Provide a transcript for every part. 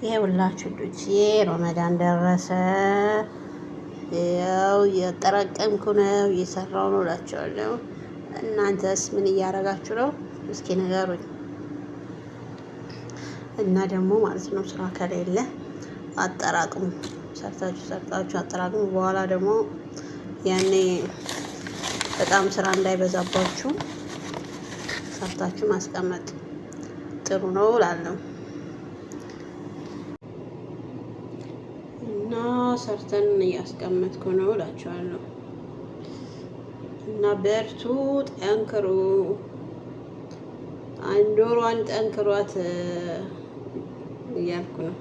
ይኸውላችሁ ልጆች ረመዳን ደረሰ። ያው እያጠራቀምኩ ነው እየሰራው ነው እላቸዋለሁ። እናንተስ ምን እያደረጋችሁ ነው? እስኪ ንገሩኝ። እና ደግሞ ማለት ነው ስራ ከሌለ አጠራቅሙ፣ ሰርታችሁ አጠራቅሙ። በኋላ ደግሞ ያኔ በጣም ስራ እንዳይበዛባችሁ ሰርታችሁ ማስቀመጥ ጥሩ ነው እላለሁ። እና ሰርተን እያስቀመጥኩ ነው እላቸዋለሁ። እና በርቱ፣ ጠንክሩ፣ አንድ ወሯን ጠንክሯት እያልኩ ነው።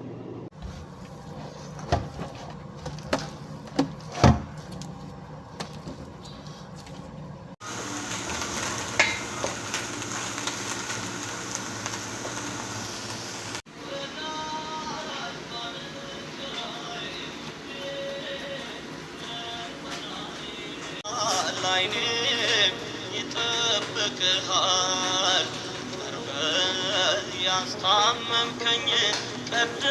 ላይኔም ይጠብቅሃል ቀርበህ ያስታመምከኝ ቀደ